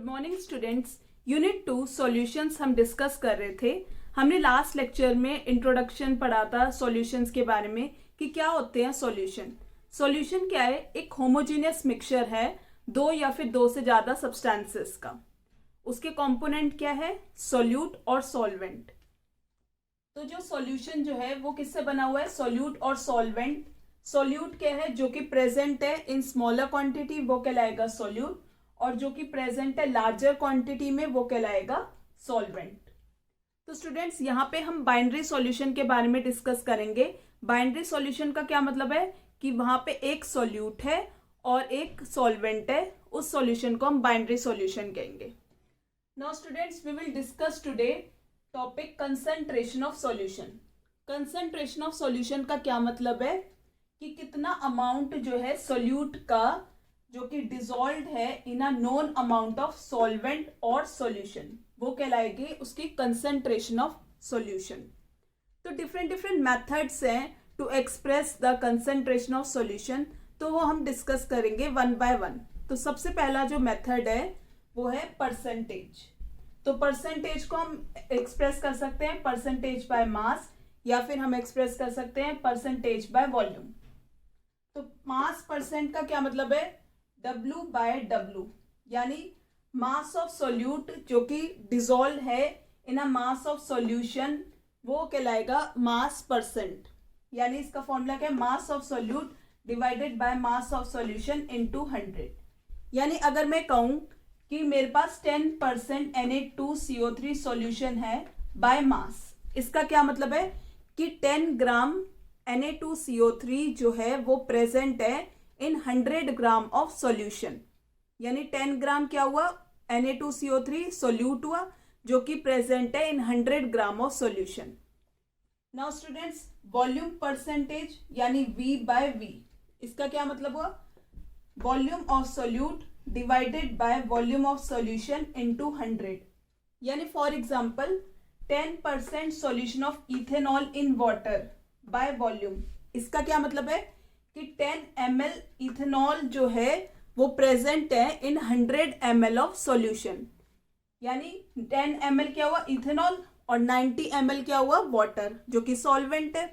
Morning students. Unit 2 solutions हम discuss कर रहे थे। हमने लास्ट लेक्चर में इंट्रोडक्शन पढ़ा था सॉल्यूशंस के बारे में कि क्या होते हैं सॉल्यूशन। सॉल्यूशन क्या है? एक होमोजेनियस मिक्सचर है दो या फिर दो से ज़्यादा सब्सटेंसेस का। उसके कंपोनेंट क्या है? सॉल्यूट और सॉल्वेंट। तो जो सॉल्यूशन जो है वो किससे बना हुआ है? सॉल्यूट और सॉल्वेंट। सॉल्यूट क्या है? जो कि प्रेजेंट है इन स्मॉलर क्वांटिटी वो कहलाएगा सॉल्यूट, और जो कि प्रेजेंट है लार्जर क्वांटिटी में वो कहलाएगा सॉल्वेंट। तो स्टूडेंट्स यहाँ पे हम बाइनरी सॉल्यूशन के बारे में डिस्कस करेंगे। बाइनरी सॉल्यूशन का क्या मतलब है कि वहां पे एक सॉल्यूट है और एक सॉल्वेंट है, उस सॉल्यूशन को हम बाइनरी सॉल्यूशन कहेंगे। Now students we will discuss today topic concentration of solution. Concentration of solution का क्या मतलब है कि कितना अमाउंट जो है सॉल्यूट का जो कि डिसॉल्व्ड है in a known amount of solvent और सॉल्यूशन, वो कहलाएगी उसकी कंसंट्रेशन ऑफ सॉल्यूशन। तो डिफरेंट मेथड्स हैं to express the concentration of solution, तो वो हम डिस्कस करेंगे वन बाय वन। तो सबसे पहला जो मेथड है वो है परसेंटेज। तो परसेंटेज को हम एक्सप्रेस कर सकते हैं परसेंटेज बाय मास, या फिर हम एक्सप्रेस कर सकते हैं परसेंटेज बाय वॉल्यूम। तो मास परसेंट का क्या मतलब है? W बाय W, यानी मास ऑफ सॉल्यूट जो कि डिसॉल्व है in a mass of solution वो कहलाएगा मास परसेंट। यानी इसका फॉर्मूला क्या है? Mass of solute divided by mass of solution into 100। यानी अगर मैं कहूं कि मेरे पास 10% Na2CO3 सॉल्यूशन है बाय मास, इसका क्या मतलब है कि 10 ग्राम Na2CO3 जो है वो प्रेजेंट है इन 100 ग्राम ऑफ सॉल्यूशन। यानी 10 ग्राम क्या हुआ? Na2CO3 सॉल्यूट हुआ जो कि प्रेजेंट है इन 100 gram of solution. Now students volume percentage यानी V बाय V, इसका क्या मतलब हुआ? Volume of solute divided by volume of solution into 100। यानी for example 10% solution of ethanol in water by volume, इसका क्या मतलब है कि 10 ml इथेनॉल जो है वो प्रेजेंट है इन 100 ml ऑफ सॉल्यूशन। यानी 10 ml क्या हुआ? इथेनॉल, और 90 ml क्या हुआ? वाटर, जो कि सॉल्वेंट है,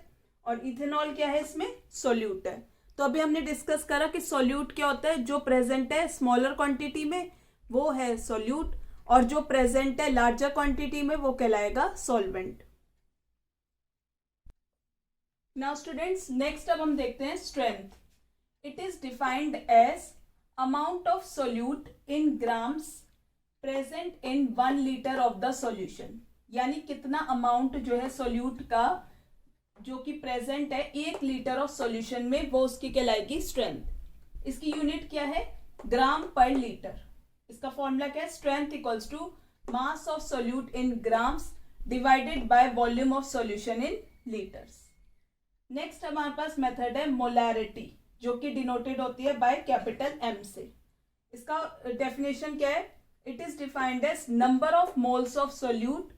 और इथेनॉल क्या है? इसमें सॉल्यूट है। तो अभी हमने डिस्कस करा कि सॉल्यूट क्या होता है? जो प्रेजेंट है स्मॉलर क्वांटिटी में वो है सॉल्यूट, और जो प्रेजेंट है लार्जर क्वांटिटी में वो कहलाएगा सॉल्वेंट। नाउ स्टूडेंट्स नेक्स्ट अब हम देखते हैं strength. It is defined as amount of solute in grams present in 1 litre of the solution. यानी कितना अमाउंट जो है सोल्यूट का जो कि प्रेजेंट है 1 लीटर ऑफ सॉल्यूशन में, वो उसकी कहलाएगी स्ट्रेंथ। इसकी यूनिट क्या है? ग्राम पर लीटर। इसका फॉर्मूला क्या है? Strength equals to mass of solute in grams divided by volume of solution in litres. Next हमारे पास मेथड है मोलैरिटी, जो कि डिनोटेड होती है बाय कैपिटल M से। इसका डेफिनेशन क्या है? It is defined as number of moles of solute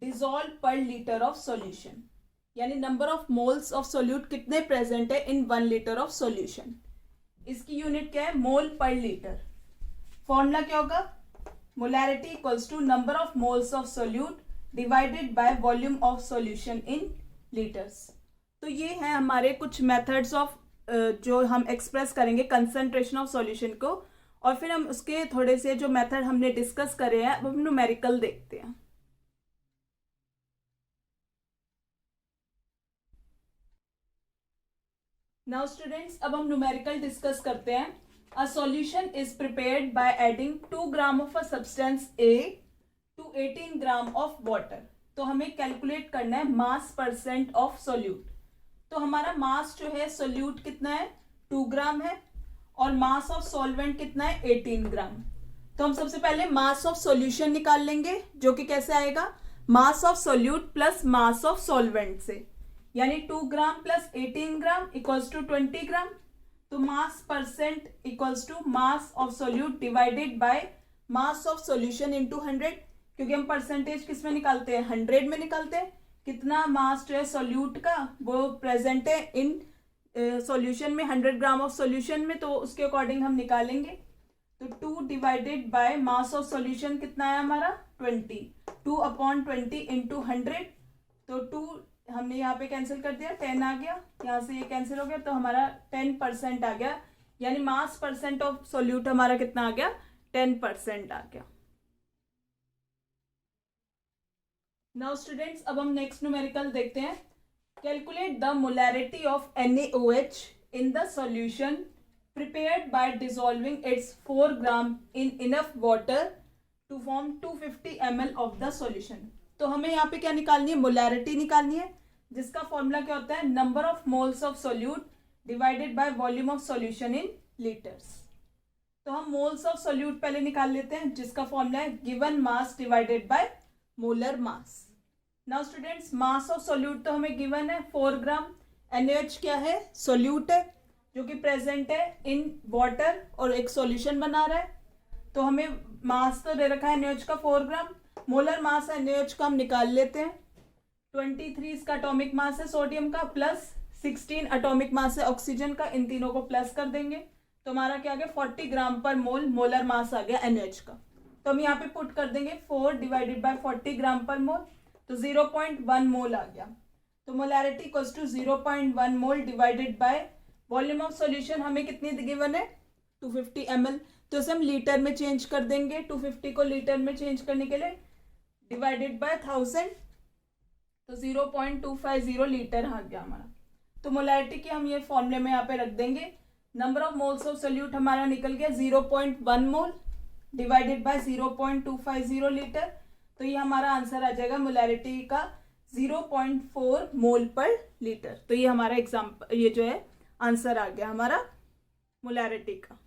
dissolve per litre of solution. यानी number of moles of solute कितने प्रेजेंट है इन 1 लीटर ऑफ सॉल्यूशन। इसकी यूनिट क्या है? Mole per litre. फॉर्मूला क्या होगा? Molarity equals to number of moles of solute divided by volume of solution in litres. तो ये है हमारे कुछ मेथड्स ऑफ जो हम एक्सप्रेस करेंगे कंसंट्रेशन ऑफ सॉल्यूशन को, और फिर हम उसके थोड़े से जो मेथड हमने डिस्कस करे हैं अब हम न्यूमेरिकल देखते हैं। नाउ स्टूडेंट्स अब हम न्यूमेरिकल डिस्कस करते हैं। A solution is prepared by adding 2 gram of a substance A to 18 gram of water. तो हमें कैलकुलेट करना है मास परसेंट ऑफ सोल्यूट। तो हमारा मास जो है सोल्यूट कितना है? 2 ग्राम है, और मास ऑफ सॉल्वेंट कितना है? 18 ग्राम। तो हम सबसे पहले मास ऑफ सॉल्यूशन निकाल लेंगे, जो कि कैसे आएगा? Mass of solute plus mass of solvent से। यानी 2 gram plus 18 gram equals to 20 gram. तो mass percent equals to mass of solute divided by mass of solution into 100, क्योंकि हम परसेंटेज किस में निकालते हैं? 100 में निकालते हैं। कितना मास जो है सोल्यूट का वो प्रेजेंट है इन सॉल्यूशन में 100 ग्राम ऑफ सॉल्यूशन में, तो उसके अकॉर्डिंग हम निकालेंगे। तो 2 divided by mass of solution कितना है हमारा 20, 2/20 इंटू 100, तो 2 हमने यहाँ पे कैंसिल कर दिया, 10 आ गया, यहाँ से ये कैंसिल हो गया, तो हमारा 10% आ गया, यानी मास परसेंट ऑफ सोल्यूट हमारा कितना आ गया 10% आ गया। नाउ स्टूडेंट्स अब हम नेक्स्ट न्यूमेरिकल देखते हैं। Calculate the molarity of NaOH in the solution prepared by dissolving its 4 gram in enough water to form 250 ml of the solution। तो हमें यहाँ पे क्या निकालनी है, मोलैरिटी निकालनी है, जिसका फॉर्मूला क्या होता है, number of moles of solute divided by volume of solution in litres. तो हम मोल्स ऑफ सोल्यूट पहले निकाल लेते हैं, जिसका फॉर्मूला है given mass divided by molar mass. Now students mass of solute तो हमें गिवन है 4 ग्राम, NaOH क्या है, सोल्यूट है जो कि प्रेजेंट है इन वाटर और एक सॉल्यूशन बना रहा है, तो हमें मास तो दे रखा है NaOH का 4 ग्राम, मोलर मास है NaOH का हम निकाल लेते हैं, 23 इसका एटॉमिक मास है सोडियम का, प्लस 16 एटॉमिक मास है ऑक्सीजन का, इन तीनों को प्लस कर देंगे तो हमारा क्या आ गया 40 ग्राम पर मोल मोलर मास आ गया NaOH का। तो हम यहाँ पे पुट कर देंगे 4 डिवाइडेड बाय 40 ग्राम पर मोल, तो 0.1 मोल आ गया। तो molarity equals to 0.1 mole divided by volume of solution हमें कितनी गिवन है 250 ml, तो इसे हम लीटर में चेंज कर देंगे, 250 को लीटर में चेंज करने के लिए डिवाइडेड बाय 1000, तो 0.250 लीटर आ गया हमारा। तो मोलैरिटी की हम ये फॉर्मूले में यहाँ पे रख देंगे, number of moles of solute हमारा निकल गया 0.1 मोल डिवाइडेड बाय 0.250 लीटर, तो ये हमारा आंसर आ जाएगा मोलैरिटी का 0.4 मोल पर लीटर। तो ये हमारा एग्जाम्पल, ये जो है आंसर आ गया हमारा मोलैरिटी का।